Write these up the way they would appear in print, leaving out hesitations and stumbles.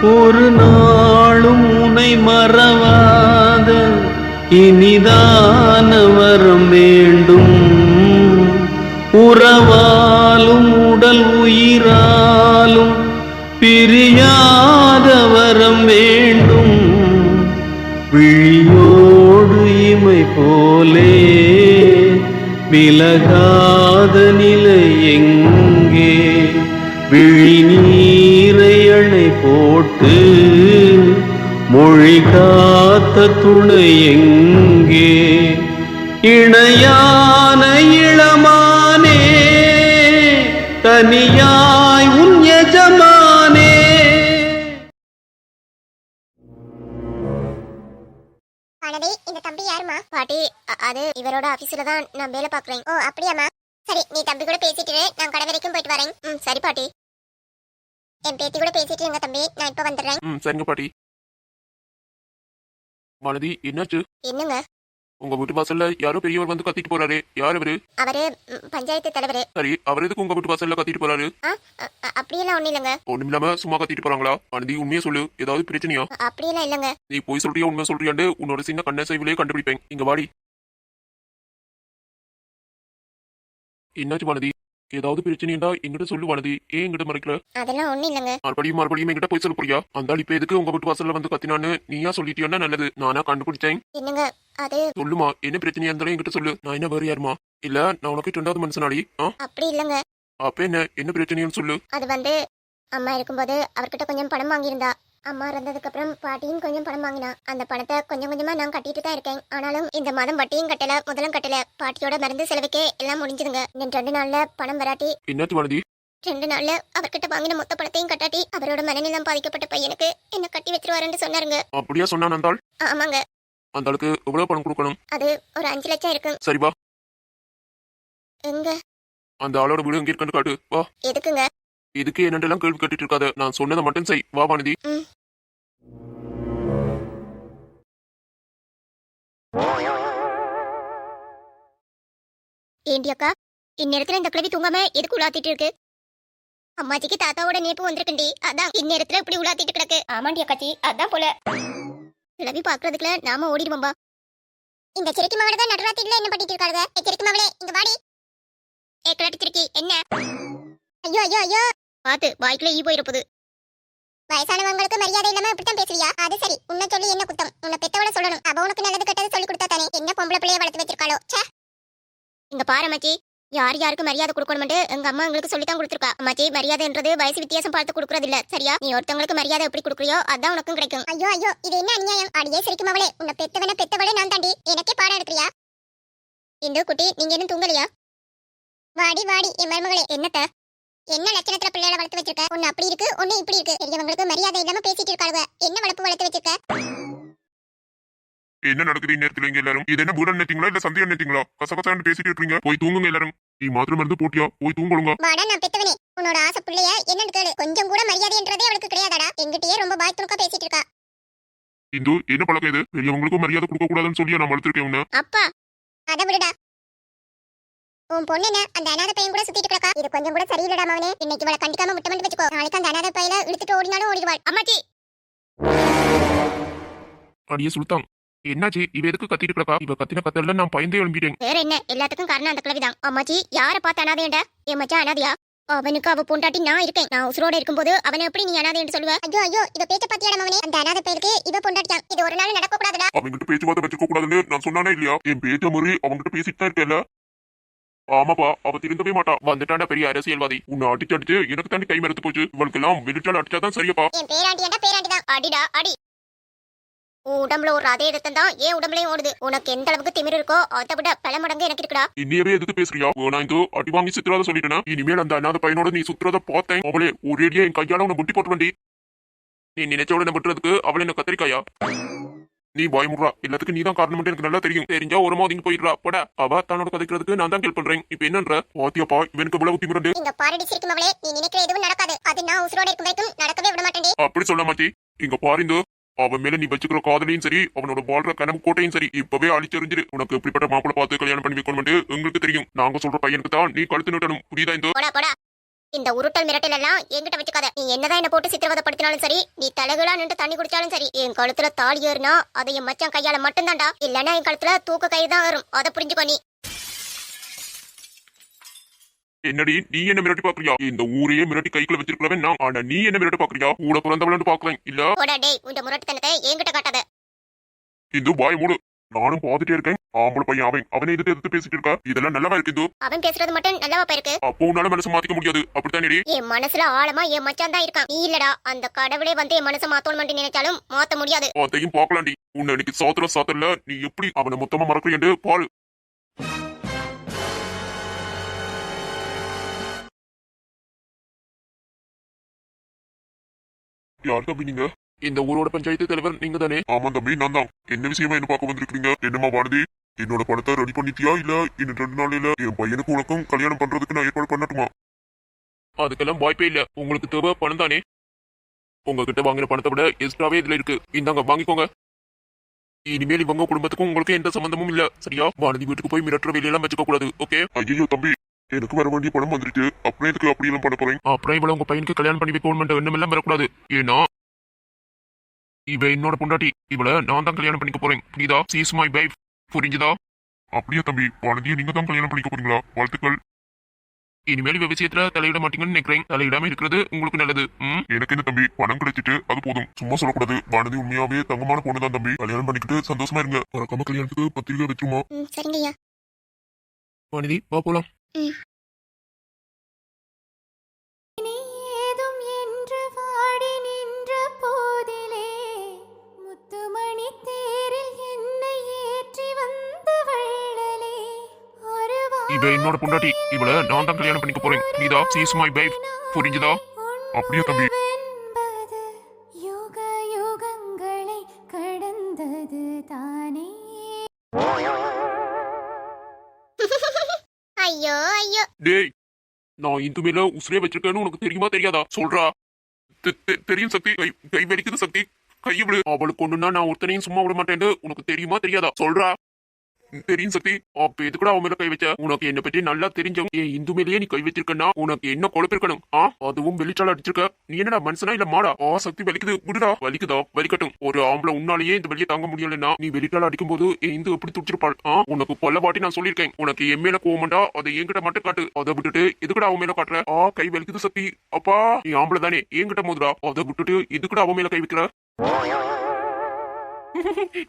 ஒரு நாளும் உனை மறவாத இனிதான வரம் வேண்டும். உறவாலும் உடல் உயிராலும் பிரியாத வரம் வேண்டும். விழியோடு இமை போலே விலகாத நிலை எங்கே? விழி நீரை அணை போட்டு மொழி காத்த துணை எங்கே? இணையான இளமானே தனியாய் உன் எஜமானே. பானதி, இந்த தம்பி யாருமா? பாட்டி, அது இவரோட ஆபீஸ்ல தான் நான் வேலை பாக்குறேன். ஓ அப்படியாமா? சரி, நீ தம்பி கூட பேசிட்டு இரு, நான் கடை வரைக்கும் போயிட்டு வரேன். சரி பாட்டி. என் பேத்தி கூட பேசிட்டு இருங்க தம்பி, நான் இப்ப வந்துடுறேன். சரிங்க பாட்டி. மாலதி, என்னாச்சு? என்னங்க? உங்க வீட்டு வாசல்ல யாரோ பெரியவர் வந்து கத்திட்டு போறாரு. யார் அவரு? அவரு பஞ்சாயத்து தலைவர். சரி, அவர் எதுக்கு உங்க வீட்டு வாசல்ல கத்திட்டு போறாரு? அப்படியெல்லாம் ஒண்ணு இல்லங்க. ஒண்ணுமில்லாம சும்மா கத்திட்டு போறாங்களா? மாலதி, உண்மையை சொல்லு, ஏதாவது பிரச்சனையா? அப்படியெல்லாம் இல்லங்க. நீ போய் சொல்றியா உண்மை சொல்றியாண்டு உன்னோட சின்ன கண்ண செய்விலே கண்டுபிடிப்பேன். இங்க வாடி. என்னாச்சு மாலதி? ஏதாவது பிரச்சனையா எங்கிட்ட சொல்லு மாலதி. ஏன் எங்கிட்ட மறைக்கல? அதெல்லாம் ஒண்ணு இல்லங்க. மறுபடியும் எங்கிட்ட போய் சொல்ல போறியா? அந்த இப்ப எதுக்கு உங்க வீட்டு வாசல்ல வந்து கத்தினான்னு நீயா சொல்லிட்டியா? நல்லது, நானா கண்டுபிடிச்சேன். என்னங்க அது? சொல்லுமா, என்ன பிரச்சனையா இருந்தாலும் என்கிட்ட சொல்லு. நான் என்ன வேற யாருமா? இல்ல நான் உனக்கு 2வது மனுஷனாடி? அப்படி இல்லங்க. அப்ப என்ன பிரச்சனைன்னு சொல்லு. அது வந்து அம்மா இருக்கும்போது அவர்கிட்ட கொஞ்சம் பணம் வாங்கியிருந்தா. அம்மா இறந்ததுக்கு அப்புறம் பாட்டியும் கொஞ்சம் பணம் வாங்கினா. அந்த பணத்தை கொஞ்சம் கொஞ்சமா நான் கட்டிட்டு தான் இருக்கேன். ஆனாலும் இந்த மாதம் வட்டியும் கட்டல, முதலும் கட்டல. பாட்டியோட மருந்து செலவுக்கே எல்லாம் முடிஞ்சுதுங்க. இந்த 2 நாள்ல பணம் வராட்டி. என்னாச்சு மாலதி? 2 நாள்ல அவர்கிட்ட வாங்கின மொத்த பணத்தையும் கட்டாட்டி அவரோட மனநிலம் பாதிக்கப்பட்ட பையனுக்கு என்ன கட்டி வச்சிருவாருன்னு சொன்னாருங்க. அப்படியா சொன்னான் அந்த ஆள்? ஆமாங்க. அந்த ஆளுக்கு எவ்வளவு பணம் கொடுக்கணும்? அது ஒரு 5 லட்சம் இருக்கு. சரி வா. எங்க? அந்த ஆளோட வீடு எங்க இருக்குன்னு காட்டு. வா. எதுக்குங்க? இதுக்கு என்னென்னலாம் கேள்வி கேட்டுட்டு இருக்காத. நான் சொன்னதை மட்டும் செய். வா வானதி. ஏண்டி அக்கா, இந்நேரத்துல இந்த கிழவி தூங்காம எதுக்கு உலாத்திட்டு இருக்கு? அம்மாச்சிக்கு தாத்தாவோட நேப்பு வந்திருக்குண்டி, அதான் இந்நேரத்துல இப்படி உலாத்திட்டு கிடக்கு. ஆமாண்டி அக்காச்சி, அதான் போல. கிழவி பாக்குறதுக்குள்ள நாம ஓடிடுவோம்பா. இந்த சிறுக்கி மகள தான் நடுராத்திரில என்ன பண்ணிட்டு இருக்காங்க? சிறுக்கி மகளே, இங்க வாடி. கிழட்டி சிறுக்கி, என்ன? ஐயோ ஐயோ ஐயோ, பாத்து வாய்க்குள்ள ஈ போயிருப்பது. வயசானவங்களுக்கு மரியாதை இல்லாம இப்படித்தான் பேசுவியா? அது சரி, உன்னை சொல்லி என்ன குத்தம்? உன்னை பெத்தவள சொல்லணும். அவ உனக்கு நல்லது கெட்டது சொல்லி கொடுத்தா தானே. என்ன பொம்பளை பிள்ளைய வளர்த்து வச்சிருக்காளோ. இங்க பாரு அம்மாச்சி, யார் யாருக்கு மரியாதை கொடுக்கணும்னு எங்க அம்மா எங்களுக்கு சொல்லித்தான் கொடுத்துருக்கா. அம்மாச்சி, மரியாதைன்றது வயசு வித்தியாசம் பார்த்து கொடுக்கறது இல்ல, சரியா? நீ ஒருத்தவங்களுக்கு மரியாதை எப்படி கொடுக்குறியோ அதான் உனக்கும் கிடைக்கும். ஐயோ ஐயோ, இது என்ன அநியாயம்? அடியே சிரிக்கும் அவளே, உன்னை பெத்தவளே நான் தாண்டி. எனக்கே பாடம் எடுக்கிறியா? இந்து குட்டி, நீங்க என்ன தூங்கலையா? வாடி வாடி என் மருமகளே. என்னத்த? என்ன லட்சணத்துல பிள்ளைகளை வளர்த்து வச்சிருக்க? ஒன்னு அப்படி இருக்கு, ஒன்னு இப்படி இருக்கு. பெரியவங்களுக்கு மரியாதை இல்லாம பேசிட்டு இருக்காளுவ. என்ன வளர்ப்பு வளர்த்து வச்சிருக்க? என்ன நடக்குது இந்நேரத்துல இங்க எல்லாரும்? இது என்ன பூடன் நேட்டிங்களா இல்ல சந்தியா நேட்டிங்களா? கசகசான்னு பேசிட்டு இருக்கீங்க. போய் தூங்குங்க எல்லாரும். நீ மாத்திரம் மருந்து போட்டியா? போய் தூங்குங்க. வாடா நான் பெத்தவனே, உன்னோட ஆசை பிள்ளைய என்னன்னு கேளு. கொஞ்சம் கூட மரியாதைன்றதே அவளுக்கு கிடையாதாடா. எங்கிட்டயே ரொம்ப பாய் துணுக்கா பேசிட்டு இருக்கா. இந்து, என்ன பழக்கம் இது? பெரியவங்களுக்கும் மரியாதை கொடுக்க கூடாதுன்னு சொல்லி நான் வளர்த்திருக்கேன் உன்ன. அப்பா, அத விடுடா. உன் பொண்ணு என்ன அந்த அனாதை பையன் கூட சுத்திட்டு கிடக்கா? இது கொஞ்சம் கூட சரியில்லடா மவனே. இன்னைக்கு இவளை கண்டிக்காம விட்டு மட்டும் வச்சுக்கோ. நாளைக்கு அந்த அனாதை பையில இழுத்துட்டு ஓடினாலும் ஓடிடுவாள். அம்மாச்சி. அடியே சுல்தான், என்னாச்சு? இவ எதுக்கு கத்திட்டு கிடக்கா? இவ கத்தின கத்தல நான் பயந்தே எழும்பிட்டேன். வேற என்ன, எல்லாத்துக்கும் காரணம் அந்த கிழவிதான். அம்மாச்சி, யார பார்த்து அனாதையண்டா? என் மச்சான் அனாதையா? அவனுக்கு அவ பொண்டாட்டி நான் இருக்கேன். நான் உசுரோட இருக்கும்போது அவனை எப்படி நீ அனாதை என்று சொல்லுவ? ஐயோ ஐயோ, இவ பேச்ச பத்தியாட மவனே. அந்த அனாதை பையலுக்கு இவ பொண்டாட்டியா? இது ஒரு நாள் நடக்க கூடாதுடா. அவங்கிட்ட பேச்சுவார்த்தை வச்சுக்க கூடாதுன்னு நான் சொன்னானே இல்லையா? என் பேச்ச முறை அவங்கிட்ட பேசிட்டு தான் இருக்கேன்ல. ஆமாப்பா, அவ திருந்தவே மாட்டா. வந்துட்டாண்டா பெரிய அரசியல்வாதி. உன்னை அடிச்சு அடிச்சு எனக்கு தாண்டி கை மறுத்து போச்சு. இவளுக்கு எல்லாம் வெளிச்சால அடிச்சாதான் சரியாப்பா. என் பேராண்டியாண்டா, பேராண்டிதான். அடிடா அடி. உடம்புல ஒரு அதே இடத்துல தான் ஏன் உடம்புலயும் ஓடுது. உனக்கு எந்த அளவுக்கு திமிரு இருக்கோ அதை விட பல மடங்கு எனக்கு இருக்குடா. இன்னையவே எதுக்கு பேசுறியா? நான் இந்த அடி வாங்கி சுத்துறத சொல்லிட்டேனா? இனிமேல் அந்த அனாத பையனோட நீ சுத்துறத பார்த்தேன் அவளே ஒரேடியா என் கையால உன்னை முட்டி போட்டு வண்டி. நீ நினைச்சோட என்ன விட்டுறதுக்கு அவளை என்ன கத்திரிக்காயா? நீ பயமுறா, எல்லாத்துக்கும் நீ தான் காரணம் எனக்கு நல்லா தெரியும். தெரிஞ்சா ஒரு மாதிரி போயிடுறா. போட, அவ தன்னோட கதைக்கிறதுக்கு நான் தான் ஹெல்ப் பண்றேன். இப்ப என்னன்ற பாத்தியாப்பா இவனுக்கு இவ்வளவு திமிரண்டு. இங்க பாரடி சிரிக்கும் அவளே, நீ நினைக்கிற எதுவும் நடக்காது. அது நான் உசுரோட இருக்கும் வரைக்கும் நடக்கவே விட மாட்டேன். அப்படி சொல்ல மாட்டி. இங்க பாரிந்து அவன் மேல நீ வச்சுக்கிற காதலையும் சரி, அவனோட வாழ்ற கனவு கோட்டையும் சரி இப்பவே அழிச்செறிஞ்சிரு. உனக்கு எப்படிப்பட்ட மாப்பிள பார்த்து கல்யாணம் பண்ணி வைக்கணும் எங்களுக்கு தெரியும். நாங்க சொல்ற பையனுக்கு தான் நீ கழுத்து நிட்டணும். புரியுதா? இந்த இந்த உருட்டல் மிரட்டல் எல்லாம் என்கிட்ட வச்சுக்காத. நீ என்னதான் என்ன போட்டு சித்திரவதைப்படுத்தினாலும் சரி, நீ தலைகளா நின்று தண்ணி குடிச்சாலும் சரி, என் கழுத்துல தாலி ஏறுனா அதை என் மச்சான் கையால மட்டும்தான்டா. இல்லன்னா என் கழுத்துல தூக்க கயிறு தான் வரும். அதை புரிஞ்சுக்கோ நீ. என்னடி நீ என்ன மிரட்டி பாக்குறியா? இந்த ஊரையே மிரட்டி கைக்குள்ள வச்சிருக்கலவன் நான். ஆனா நீ என்ன மிரட்டி பாக்குறியா? கூட பிறந்தவளன்னு பாக்குறேன் இல்ல? போடா டேய், உன் முரட்டுத்தனத்தை என்கிட்ட காட்டாத. இந்து பாய் மூடு. நானும் பாத்துட்டே இருக்கேன். ஆம்பளை பையன் அவனை எதிர்த்து பேசிட்டு இருக்கா. இதெல்லாம் நல்லவா இருக்கு இந்து. அவன் பேசுறது மட்டும் நல்லாவா போயிருக்கு? அப்போ உன்னால மனசு மாத்திக்க முடியாது. அப்படித்தானே? என் மனசுல ஆழமா என் மச்சான் தான் இருக்கான், நீ இல்லடா. அந்த கடவுளே வந்து என் மனசை மாத்தணும் நினைச்சாலும் மாத்த முடியாது. அதையும் பாக்கலாண்டி. உன்னை இன்னைக்கு சாத்தல நீ எப்படி அவனை மொத்தமா மறக்கிறேன் பாரு. யார் தம்பி நீங்க? இந்த ஊரோட பஞ்சாயத்து தலைவர் நீங்க தானே? ஆமா தம்பி நான் தான். என்ன விஷயமா என்ன பார்க்க வந்திருக்கீங்க? என்னமா வானதி, என்னோட பணத்தை ரெடி பண்ணிட்டியா இல்ல இன்னும் 2 நாளையில என் பையனுக்கு உனக்கும் கல்யாணம் பண்றதுக்கு நான் ஏற்பாடு பண்ணட்டுமா? அதுக்கெல்லாம் வாய்ப்பே இல்ல. உங்களுக்கு தேவை பணம் தானே? உங்ககிட்ட வாங்கின பணத்தை விட எக்ஸ்ட்ராவே இதுல இருக்கு. இந்தாங்க வாங்கிக்கோங்க. இனிமேல் இவங்க குடும்பத்துக்கும் உங்களுக்கு எந்த சம்பந்தமும் இல்ல. சரியா? வானதி வீட்டுக்கு போய் மிரட்டுற வேலையெல்லாம் வச்சுக்க கூடாது. ஓகே? ஐயோ தம்பி, எனக்கு வர வேண்டிய பணம் வந்துருச்சு. அப்புறம் இதுக்கு அப்படி எல்லாம் பண்ண போறேன். அப்புறம் இவ்வளவு உங்க பையனுக்கு கல்யாணம் பண்ணி வைக்கணும் எண்ணம் எல்லாம் வரக்கூடாது. ஏன்னா இவ என்னோட பொண்டாட்டி. இவள நான் தான் கல்யாணம் பண்ணிக்க போறேன். புரியுதா? She is my wife. புரிஞ்சுதா? அப்படியே தம்பி, வானதியை நீங்க தான் கல்யாணம் பண்ணிக்க போறீங்களா? வாழ்த்துக்கள். இனிமேல் இவ விஷயத்துல தலையிட மாட்டீங்கன்னு நினைக்கிறேன். தலையிடாம இருக்கிறது உங்களுக்கு நல்லது. எனக்கு என்ன தம்பி, பணம் கிடைச்சிட்டு அது போதும். சும்மா சொல்லக்கூடாது. வானதி உண்மையாவே தங்கமான பொண்ணுதான் தம்பி. கல்யாணம் பண்ணிக்கிட்டு சந்தோஷமா இருங்க. மறக்காம கல்யாணத்துக்கு பத்திரிகை வச்சுருமா? சரிங்கய்யா. வானதி வா போலாம். இவ என்னோட பொண்டாட்டி. இவள நான் தான் கல்யாணம் பண்ணிக்க போறேன். நீதா ஷீ இஸ் மை வைஃப். புரிஞ்சுதா? அப்படியே தம்பி. ஐயோ ஐயோ. டேய், நான் இந்து மேல உசுரே வச்சிருக்கேன்னு உனக்கு தெரியுமா தெரியாதா? சொல்றா. தெரியும் சக்தி. கை வெடிக்குது சக்தி. கையை விடு. அவளுக்கு ஒண்ணுன்னா நான் ஒருத்தனையும் சும்மா விட மாட்டேன்னு உனக்கு தெரியுமா தெரியாதா? சொல்றா. தெரியும் சக்தி. அப்ப எதுக்கூட அவன் மேல கை வச்ச? உனக்கு என்ன பற்றி நல்லா தெரிஞ்சவன் என் இந்து மேலேயே நீ கை வச்சிருக்கா உனக்கு என்ன குழப்பிருக்கணும்? அதுவும் வெளிச்சால அடிச்சிருக்க. நீ என்னடா மனுஷனா இல்ல மாடா? சக்தி வலிக்குது. விடுடா. வலிக்குதா? வலிக்கட்டும். ஒரு ஆம்பளை உன்னாலேயே இந்த வெளியே தாங்க முடியலன்னா நீ வெளிச்சால அடிக்கும் போது என் இந்து எப்படி துடிச்சிருப்பாள்? உனக்கு கொல்ல பாட்டி நான் சொல்லியிருக்கேன். உனக்கு என் மேல கோவமாண்டா அதை என்கிட்ட மட்டும் காட்டு. அதை விட்டுட்டு எதுக்கூட அவன் மேல காட்டுற? கை வலிக்குது சக்தி. அப்பா நீ ஆம்பளை தானே, என்கிட்ட மோதுடா. அதை விட்டுட்டு எதுக்கூட அவன் மேல கை வைக்கிற?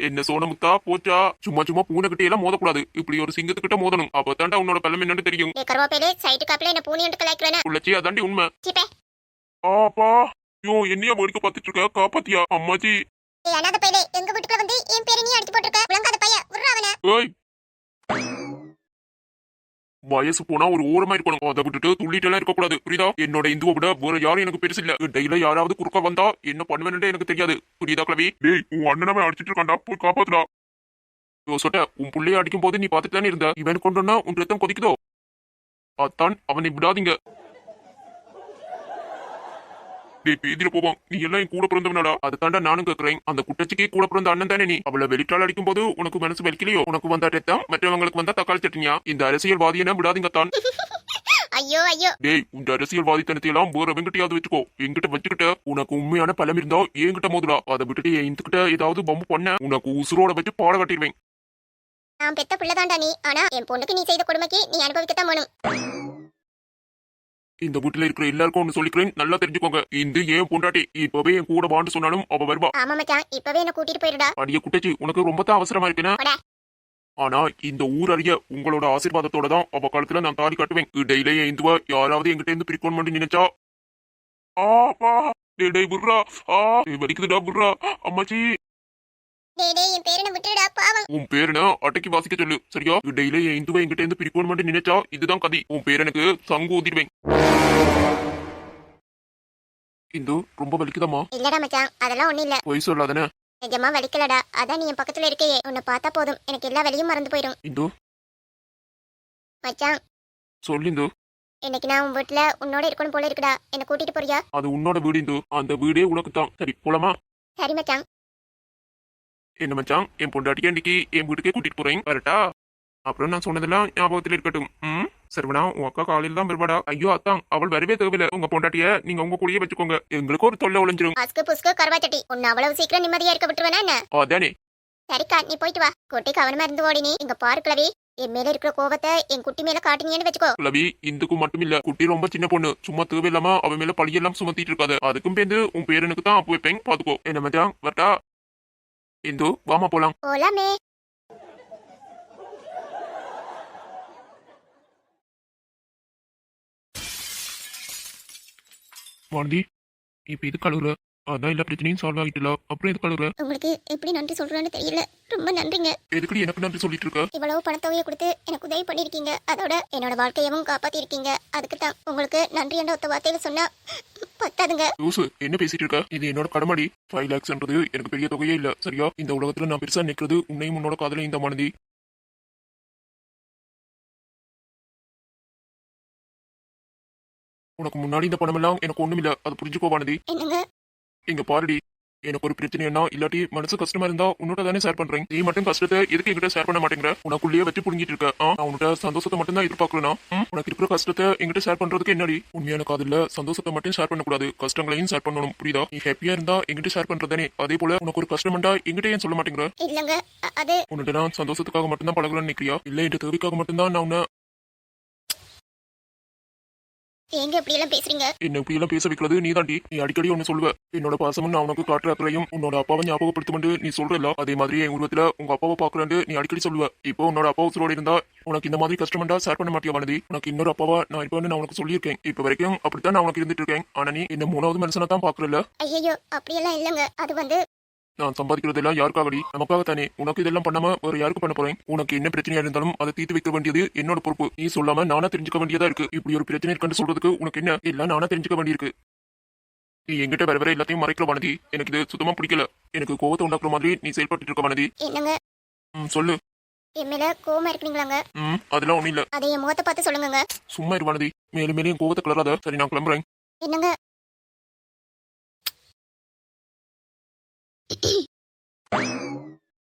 என்ன சோனமுத்தா போச்சா? சும்மா சும்மா பூனைகிட்ட எல்லாம் மோதக்கூடாது. இப்படி ஒரு சிங்கத்துக்கிட்ட மோதணும். அப்பதான்டா உன்னோட பலம் என்னன்னு தெரியும். உள்ளச்சி அதாண்டி உண்மை. அப்பா யோ என்னையா மடிக்க பாத்துட்டு இருக்க? காப்பாத்தியா அம்மாச்சி? வயசு போனா ஒரு ஓரமா இருக்கணும். அதை விட்டுட்டு துள்ளிட்டு எல்லாம் இருக்க கூடாது. புரியுதா? என்னோட இந்துவை விட வேற யாரும் எனக்கு பெருசு இல்ல. டெய்ல யாராவது குறுக்க வந்தா என்ன பண்ணுவேன்னு எனக்கு தெரியாது. புரியுதா கிளவி? டேய், உன் அண்ணனவே அடிச்சிட்டு இருக்காண்டா. போய் காப்பாத்துடா. சொட்ட உன் புள்ளைய அடிக்கும் போது நீ பாத்துட்டு தானே இருந்த. இவன் கொண்டோன்னா உன் ரத்தம் கொதிக்குதோ? அத்தான் அவனை விடாதீங்க. டேய் பேதில போவான். நீ எல்லாம் என் கூட பிறந்தவனடா. அதை தாண்டா நானும் கேட்கிறேன். அந்த குட்டச்சிக்கு கூட பிறந்த அண்ணன் தானே நீ. அவளை வெளிட்டால் அடிக்கும் போது உனக்கு மனசு வலிக்கலையோ? உனக்கு வந்தா ரத்தம், மற்றவங்களுக்கு வந்தா தக்காளி சட்னியா? இந்த அரசியல்வாதியை விடாதீங்க தான். ஐயோ ஐயோ. டேய், உன் அரசியல்வாதித்தனத்தை எல்லாம் வேற வெங்கட்டியாவது வச்சுக்கோ. என்கிட்ட வச்சுக்கிட்ட உனக்கு உண்மையான பலம் இருந்தா என்கிட்ட மோதுடா. அதை விட்டுட்டு என் இந்துக்கிட்ட ஏதாவது பம்பு பண்ண உனக்கு உசுரோட வச்சு பாட கட்டிடுவேன். நான் பெத்த பிள்ளைதான்டா நீ. ஆனா என் பொண்ணுக்கு நீ செய்த கொடுமைக்கு நீ அனுபவிக்கத்தான் வேணும். இந்த வீட்டுல இருக்கிற எல்லாருக்கும் ஒண்ணு சொல்லிக்கிறேன், நல்லா தெரிஞ்சுக்கோங்க. இந்த ஏன் பொண்டாட்டி இப்பவே என் கூட வாண்டு சொன்னாலும் அவ வருவா. ஆமா மச்சான், இப்பவே என்ன கூட்டிட்டு போயிடுடா. அடிய குட்டச்சி, உனக்கு ரொம்ப தான் அவசரமா இருக்குன்னா. ஆனா இந்த ஊர் அறிய உங்களோட ஆசீர்வாதத்தோட தான் அவ காலத்துல நான் தாலி கட்டுவேன். இடையிலேயே இந்துவா யாராவது என்கிட்ட இருந்து பிரிக்கணும் நினைச்சா விடுறா. வலிக்குதுடா விடுறா. அம்மாச்சி உன் பேரனை அட்டைக்கு வாசிக்க சொல்லு. சரியா? இடையிலேயே இந்துவை என்கிட்ட இருந்து பிரிக்கணும் நினைச்சா இதுதான் கதி. உன் பேரனுக்கு சங்கு ஊதிடுவேன். இந்து ரொம்ப வலிக்குதாமா? இல்லடா மச்சான், அதெல்லாம் ஒண்ணு இல்ல. பொய் சொல்லாதனே. நிஜமா வலிக்கலடா. அதான் நீ என் பக்கத்துல இருக்கையே. உன்னை பார்த்தா போதும் எனக்கு எல்லா வலியும் மறந்து போயிடும். இந்து மச்சான் சொல்லு. இந்து இன்னைக்கு நான் உன் வீட்டுல உன்னோட இருக்கணும் போல இருக்குடா. என்ன கூட்டிட்டு போறியா? அது உன்னோட வீடு இந்து. அந்த வீடே உனக்கு தான். சரி போலாமா? சரி மச்சான். என்ன மச்சான், என் பொண்டாட்டிக்கு இன்னைக்கு என் வீட்டுக்கே கூட்டிட்டு போறேன். கரெக்டா? அப்புறம் நான் சொன்னதெல்லாம் ஞாபகத்துல இருக்கட்டும். சரவணா உன் அக்கா காலையில தான் வருவாடா. ஐயோ அத்தான் அவள் வரவே தேவையில்ல. உங்க பொண்டாட்டிய நீங்க உங்க கூடயே வச்சுக்கோங்க. எங்களுக்கு ஒரு தொல்லை ஒளிஞ்சிரும். அஸ்கு புஸ்கு கருவாச்சட்டி உன்னை அவ்வளவு சீக்கிரம் நிம்மதியா இருக்க விட்டுருவேனா என்ன? அதானே. சரிக்கா நீ போயிட்டு வா. குட்டி கவனமா இருந்து ஓடி நீ. இங்க பாரு கிழவி, என் மேல இருக்கிற கோவத்தை என் குட்டி மேல காட்டினீன்னு வச்சுக்கோ. குலவி இந்துக்கு மட்டும் இல்ல, குட்டி ரொம்ப சின்ன பொண்ணு. சும்மா தேவையில்லாம அவ மேல பழியெல்லாம் சுமத்திட்டு இருக்காது. அதுக்கும் பேருந்து உன் பேரனுக்கு தான் அப்போ வைப்பேன் பாத்துக்கோ. என்ன மச்சான் வரட்டா? இந்து வாமா போலாம். போலாமே. வானதி இப்ப இது கழுவுற? அதான் எல்லா பிரச்சனையும் சால்வ் ஆகிட்டுல, அப்புறம் எது கழுவுற? உங்களுக்கு எப்படி நன்றி சொல்றேன்னு தெரியல. ரொம்ப நன்றிங்க. எதுக்கடி எனக்கு நன்றி சொல்லிட்டு இருக்க? இவ்வளவு பணத்தொகையை கொடுத்து எனக்கு உதவி பண்ணிருக்கீங்க. அதோட என்னோட வாழ்க்கையவும் காப்பாத்தி இருக்கீங்க. அதுக்கு தான் உங்களுக்கு நன்றி என்ற ஒத்த வார்த்தையில சொன்னா பத்தாதுங்க. லூசு என்ன பேசிட்டு இருக்க? இது என்னோட கடமடி. 5 lakhsன்றது எனக்கு பெரிய தொகையே இல்ல சரியா? இந்த உலகத்துல நான் பெருசா நிக்கிறது உன்னையும் உன்னோட காதலையும் இந்த மனதி. உனக்கு முன்னாடி இந்த பணமெல்லாம் எனக்கு ஒண்ணுமில்ல, அது புரிஞ்சுக்கோ வானதி. என்னங்க? இங்க பாருடி, எனக்கு ஒரு பிரச்சனைனா இல்லாட்டி மனசு கஷ்டமா இருந்தா உன்னோட தானே ஷேர் பண்றேன். நீ மட்டும் கஷ்டத்தை எதுக்கு என்கிட்ட ஷேர் பண்ண மாட்டேங்கிற? உனக்குள்ளேயே வச்சு புரிஞ்சிட்டு இருக்க. நான் உன்கிட்ட சந்தோஷத்தை மட்டும் தான் எதிர்பார்க்கறேனா? உனக்கு இருக்கிற கஷ்டத்தை என்கிட்ட ஷேர் பண்றதுக்கு என்னடி? உண்மையான காதல்ல சந்தோஷத்தை மட்டும் ஷேர் பண்ணக்கூடாது, கஷ்டங்களையும் ஷேர் பண்ணணும், புரியுதா? நீ ஹாப்பியா இருந்தா என்கிட்ட ஷேர் பண்றதானே, அதே போல உனக்கு ஒரு கஷ்டம்டா என்கிட்ட ஏன் சொல்ல மாட்டேங்கிற? இல்லங்க, அது உன்கிட்ட நான் சந்தோஷத்துக்காக மட்டும்தான் பழகலாம்னு நிக்கிறியா? இல்ல என் தேவைக்காக மட்டும்தான் நான் உன்னை ஏங்க இப்படி எல்லாம் பேசுறீங்க? என்ன இப்படி எல்லாம் பேச வைக்கிறது நீ தாண்டி. நீ அடிக்கடி ஒன்னு சொல்லுவ, என்னோட பாசமும் நான் உனக்கு காட்டுற அக்கறையும் உன்னோட அப்பாவை ஞாபகப்படுத்தும் நீ சொல்றல, அதே மாதிரி என் உருவத்துல உங்க அப்பாவை பாக்குறேன் நீ அடிக்கடி சொல்லுவ. இப்போ உன்னோட அப்பா உசுரோட இருந்தா உனக்கு இந்த மாதிரி கஷ்டம்டா ஷேர் பண்ண மாட்டியா வானதி? உனக்கு இன்னொரு அப்பாவா நான் இருப்பேன்னு நான் உனக்கு சொல்லியிருக்கேன். இப்ப வரைக்கும் அப்படித்தான் நான் உனக்கு இருந்துட்டு இருக்கேன். ஆனா நீ என்ன 3வது மனுஷனா தான் பாக்குறல. ஐயோ அப்படியெல்லாம் இல்லங்க. அது வந்து நான் சம்பாதிக்கிறதெல்லாம் யாருக்காகடி? நமக்காகத்தானே. உனக்கு இதெல்லாம் பண்ணாம வேற யாருக்கு பண்ண போறேன்? உனக்கு என்ன பிரச்சனையா இருந்தாலும் அதை தீர்த்து வைக்க வேண்டியது என்னோட பொறுப்பு. நீ சொல்லாம நானா தெரிஞ்சுக்க வேண்டியதா இருக்கு. இப்படி ஒரு பிரச்சனை இருக்குன்னு சொல்றதுக்கு உனக்கு என்ன? எல்லாம் நானா தெரிஞ்சுக்க வேண்டியிருக்கு. நீ எங்கிட்ட வர வர எல்லாத்தையும் மறைக்கிற வானதி. எனக்கு இது சுத்தமா பிடிக்கல. எனக்கு கோவத்தை உண்டாக்குற மாதிரி நீ செயல்பட்டு இருக்க வானதி. என்னங்க? சொல்லு. என் மேல கோவமா இருக்கீங்களாங்க? அதெல்லாம் ஒண்ணும் இல்ல. அதை என் முகத்தை பார்த்து சொல்லுங்க. சும்மா இரு வானதி, மேலும் மேலும் என் கோவத்தை கிளறாத. சரி நான் கிளம்புறேன். என்னங்க?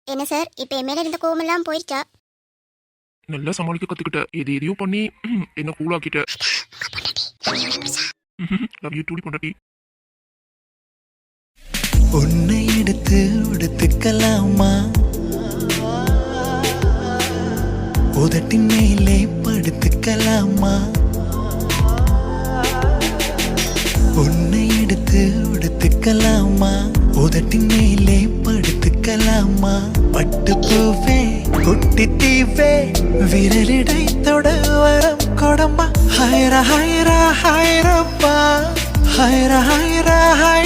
என்ன சார், இப்ப என் மேல இருந்த கோவம் எல்லாம் போயிடுச்சா? நல்லா சமாளிக்க கத்துக்கிட்ட. எது எதையும் பண்ணி என்ன கூலாக்கிட்ட. லவ் யூ டூடி பொண்டாட்டி. உன்னை எடுத்து உடுத்துக்கலாமா? உதட்டின் மேலே படுத்துக்கலாமா? உன்னை எடுத்து உடுத்துக்கலாமா? உதட்டின் மேலே படுத்துக்கலாமா? பட்டு பூவே குட்டி தீவே விரலிடை தொட வரம் கொடமா? ஹைரா ஹைரா ஹைரப்பா ஹைரா ஹைரா ஹை